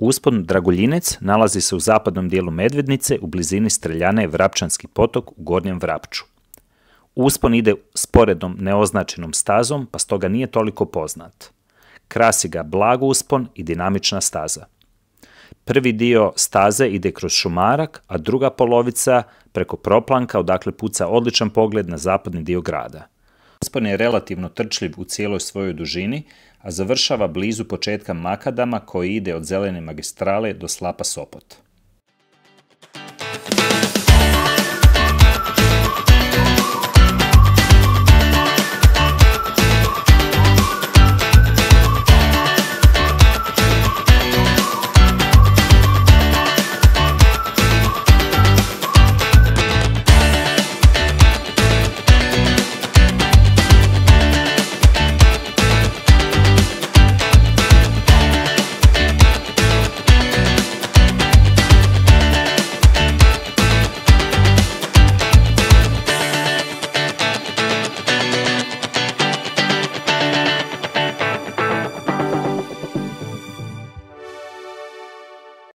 Uspon Dragoljinec nalazi se u zapadnom dijelu Medvednice u blizini Streljane Vrapčanski potok u Gornjem Vrapču. Uspon ide sporednom neoznačenom stazom, pa stoga nije toliko poznat. Krasi ga blag uspon i dinamična staza. Prvi dio staze ide kroz šumarak, a druga polovica preko proplanka, odakle puca odličan pogled na zapadni dio grada. Uspon je relativno trčljiv u cijeloj svojoj dužini, a završava blizu početka makadama koji ide od Zelene magistrale do slapa Sopot.